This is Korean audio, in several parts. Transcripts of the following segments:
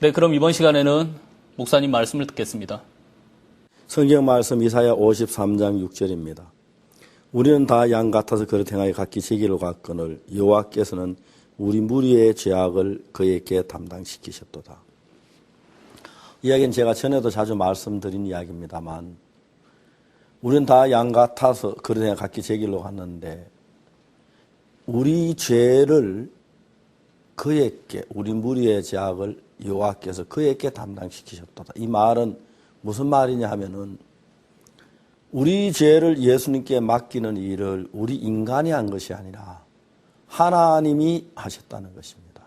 네, 그럼 이번 시간에는 목사님 말씀을 듣겠습니다. 성경 말씀 이사야 53장 6절입니다. 우리는 다 양 같아서 그릇 행하여 각기 제 길로 갔거늘 여호와께서는 우리 무리의 죄악을 그에게 담당시키셨도다. 이야기는 제가 전에도 자주 말씀드린 이야기입니다만 우리는 다 양 같아서 그릇 행하여 각기 제 길로 갔는데 우리 죄를 그에게, 우리 무리의 죄악을 여호와께서 그에게 담당시키셨도다. 이 말은 무슨 말이냐 하면은 우리 죄를 예수님께 맡기는 일을 우리 인간이 한 것이 아니라 하나님이 하셨다는 것입니다.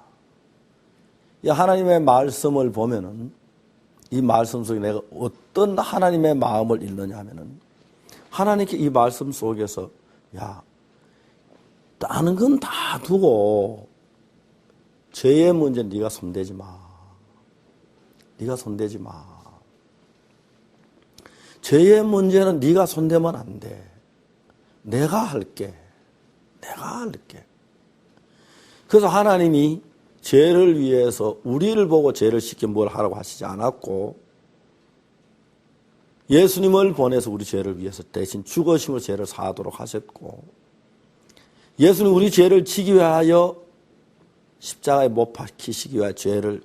이 하나님의 말씀을 보면은 이 말씀 속에 내가 어떤 하나님의 마음을 읽느냐 하면은 하나님께 이 말씀 속에서 야, 다른 건 다 두고 죄의 문제는 네가 손대지 마. 네가 손대지 마. 죄의 문제는 네가 손대면 안 돼. 내가 할게. 내가 할게. 그래서 하나님이 죄를 위해서 우리를 보고 죄를 시켜 뭘 하라고 하시지 않았고 예수님을 보내서 우리 죄를 위해서 대신 죽으심으로 죄를 사하도록 하셨고 예수님 우리 죄를 지기 위하여 십자가에 못 박히시기 위하여 죄를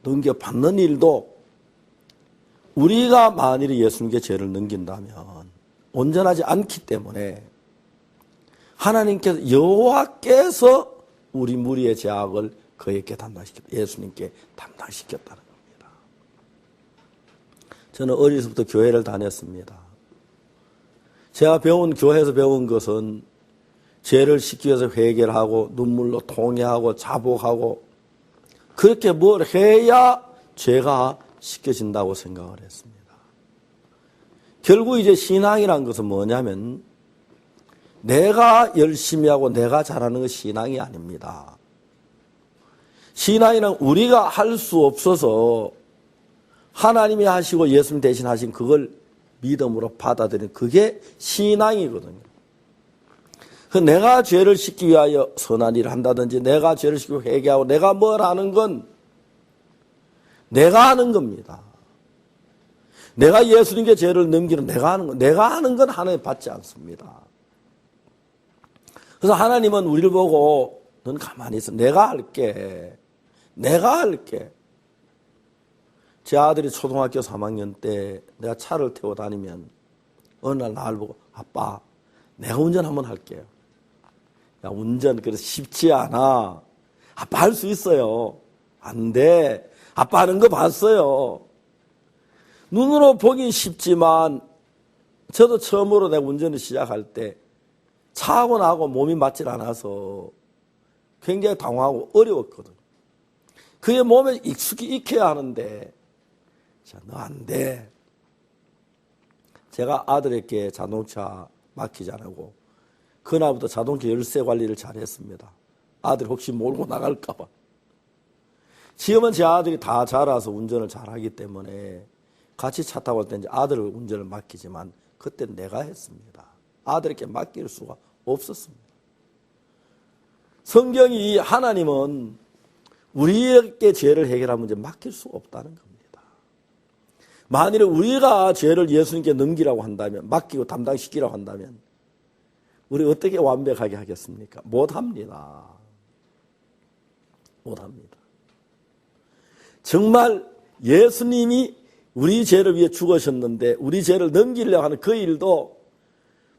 넘겨받는 일도 우리가 만일에 예수님께 죄를 넘긴다면 온전하지 않기 때문에 하나님께서 여호와께서 우리 무리의 죄악을 그에게 담당시켰다. 예수님께 담당시켰다는 겁니다. 저는 어려서부터 교회를 다녔습니다. 제가 교회에서 배운 것은 죄를 씻기 위해서 회개하고 눈물로 통회하고 자복하고 그렇게 뭘 해야 죄가 씻겨진다고 생각을 했습니다. 결국 이제 신앙이란 것은 뭐냐면 내가 열심히 하고 내가 잘하는 것이 신앙이 아닙니다. 신앙이란 우리가 할 수 없어서 하나님이 하시고 예수님 대신 하신 그걸 믿음으로 받아들이는 그게 신앙이거든요. 내가 죄를 씻기 위하여 선한 일을 한다든지 내가 죄를 씻고 회개하고 내가 뭘 하는 건 내가 하는 겁니다. 내가 예수님께 죄를 넘기는 내가 하는 건 하나님 받지 않습니다. 그래서 하나님은 우리를 보고 넌 가만히 있어. 내가 할게. 내가 할게. 제 아들이 초등학교 3학년 때 내가 차를 태워 다니면 어느 날 나를 보고 아빠 내가 운전 한번 할게요. 야, 운전 그래서 쉽지 않아. 아빠 할 수 있어요. 안 돼. 아빠 하는 거 봤어요. 눈으로 보긴 쉽지만 저도 처음으로 내가 운전을 시작할 때 차하고 나하고 몸이 맞질 않아서 굉장히 당황하고 어려웠거든. 그의 몸에 익숙히 익혀야 하는데 자, 너 안 돼. 제가 아들에게 자동차 맡기지 않고 그날부터 자동차 열쇠 관리를 잘했습니다. 아들이 혹시 몰고 나갈까 봐. 지금은 제 아들이 다 자라서 운전을 잘하기 때문에 같이 차 타고 할 때 이제 아들을 운전을 맡기지만 그때 내가 했습니다. 아들에게 맡길 수가 없었습니다. 성경이 하나님은 우리에게 죄를 해결할 문제 맡길 수가 없다는 겁니다. 만일에 우리가 죄를 예수님께 넘기라고 한다면 맡기고 담당시키라고 한다면 우리 어떻게 완벽하게 하겠습니까? 못합니다. 못합니다. 정말 예수님이 우리 죄를 위해 죽으셨는데 우리 죄를 넘기려고 하는 그 일도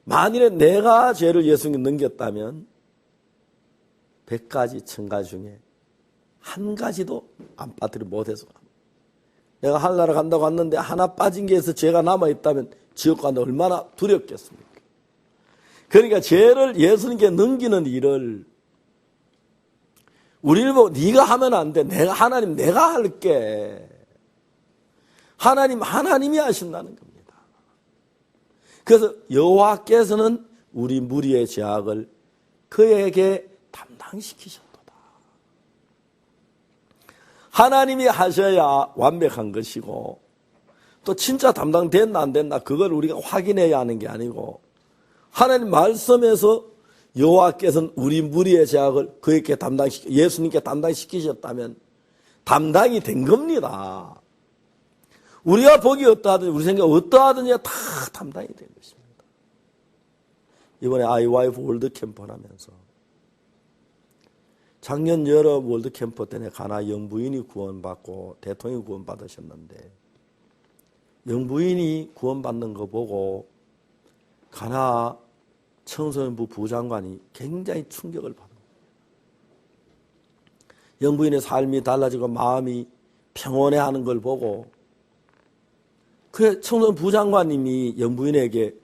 만일에 내가 죄를 예수님께 넘겼다면 100가지 천가지 중에 한 가지도 안 빠뜨려 못해서 내가 하늘나라 간다고 했는데 하나 빠진 게 있어 죄가 남아있다면 지옥 간다 얼마나 두렵겠습니까? 그러니까 죄를 예수님께 넘기는 일을 우리를 보고 네가 하면 안 돼. 하나님 내가 할게. 하나님이 하신다는 겁니다. 그래서 여호와께서는 우리 무리의 죄악을 그에게 담당시키셨도다. 하나님이 하셔야 완벽한 것이고 또 진짜 담당됐나 안 됐나 그걸 우리가 확인해야 하는 게 아니고 하나님 말씀에서 여호와께서는 우리 무리의 죄악을 그에게 예수님께 담당시키셨다면 담당이 된 겁니다. 우리가 보기 어떠하든지 우리 생각 어떠하든지 다 담당이 된 것입니다. 이번에 IYF 월드 캠프를 하면서 작년 여름 월드 캠프 때문에 가나 영부인이 구원받고 대통령이 구원받으셨는데 영부인이 구원받는 거 보고 가나 청소년부 부장관이 굉장히 충격을 받은 거예요. 영부인의 삶이 달라지고 마음이 평온해하는 걸 보고 그 청소년 부장관님이 영부인에게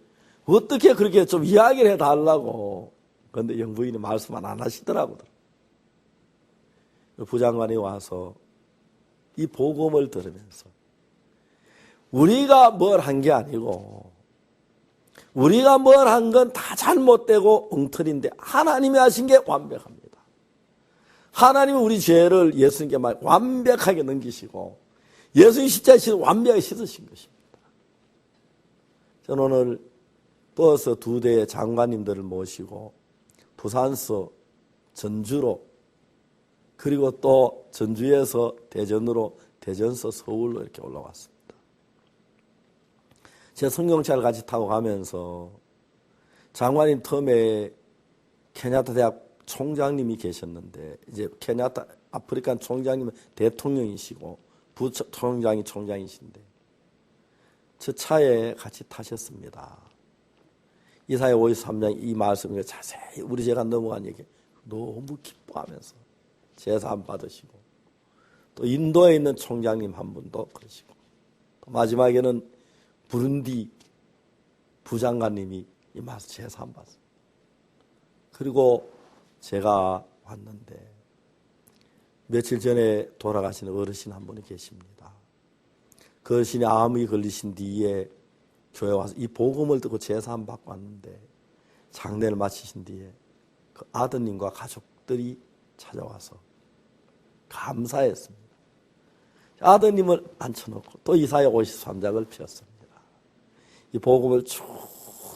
어떻게 그렇게 좀 이야기를 해달라고. 그런데 영부인이 말씀은 안 하시더라고요. 부장관이 와서 이 복음을 들으면서 우리가 뭘 한 게 아니고 우리가 뭘 한 건 다 잘못되고 엉터리인데 하나님이 하신 게 완벽합니다. 하나님은 우리 죄를 예수님께 완벽하게 넘기시고 예수님 십자가에 완벽하게 씻으신 것입니다. 저는 오늘 버스 2대의 장관님들을 모시고 부산서 전주로 그리고 또 전주에서 대전으로 대전서 서울로 이렇게 올라왔습니다. 제 승용차를 같이 타고 가면서 장관님 텀에 케냐타 대학 총장님이 계셨는데 이제 케냐타 아프리칸 총장님은 대통령이시고 부총장이 총장이신데 저 차에 같이 타셨습니다. 이사야 53장 이 말씀을 자세히 우리 제가 넘어간 얘기 너무 기뻐하면서 제사함 받으시고 또 인도에 있는 총장님 한 분도 그러시고 또 마지막에는 부룬디 부장관님이 이 말씀 제사함 받습니다. 그리고 제가 왔는데 며칠 전에 돌아가신 어르신 한 분이 계십니다. 그 어르신이 암이 걸리신 뒤에 교회 와서 이 복음을 듣고 제사함 받고 왔는데 장례를 마치신 뒤에 그 아드님과 가족들이 찾아와서 감사했습니다. 아드님을 앉혀놓고 또 이사야 53장을 폈습니다. 이 복음을 쭉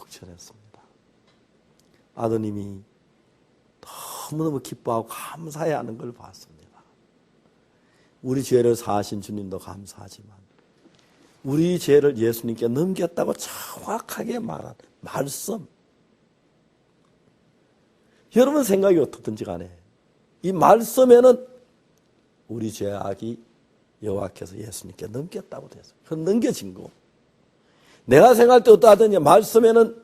전했습니다. 아드님이 너무너무 기뻐하고 감사해하는 걸 봤습니다. 우리 죄를 사하신 주님도 감사하지만 우리 죄를 예수님께 넘겼다고 정확하게 말한 말씀. 여러분 생각이 어떻든지 간에 이 말씀에는 우리 죄악이 여호와께서 예수님께 넘겼다고 됐어요. 그건 넘겨진 거. 내가 생각할 때 어떠하더니 말씀에는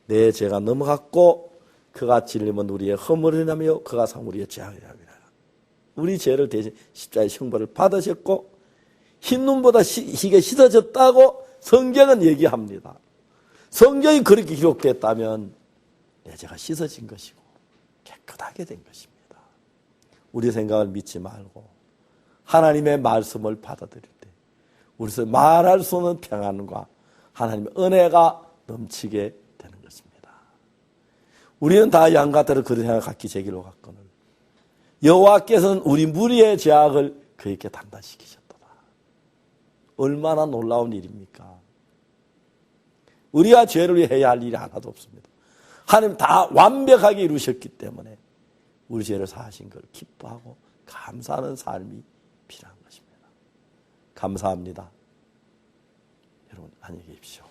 내 죄가 넘어갔고 그가 찔림은 우리의 허물이라며 그가 상 우리의 죄악이라. 우리 죄를 대신 십자가의 형벌을 받으셨고 흰눈보다 희게 씻어졌다고 성경은 얘기합니다. 성경이 그렇게 기록됐다면 내 죄가 씻어진 것이고 깨끗하게 된 것입니다. 우리 생각을 믿지 말고 하나님의 말씀을 받아들일 때 우리서 말할 수 없는 평안과 하나님의 은혜가 넘치게 되는 것입니다. 우리는 다 양가대로 그런 생각을 갖기 제기로 갔거늘 여호와께서는 우리 무리의 죄악을 그에게 담당시키셨도다. 얼마나 놀라운 일입니까? 우리가 죄를 위해 해야 할 일이 하나도 없습니다. 하나님 다 완벽하게 이루셨기 때문에 우리 죄를 사하신 걸 기뻐하고 감사하는 삶이 필요한 것입니다. 감사합니다. 여러분 안녕히 계십시오.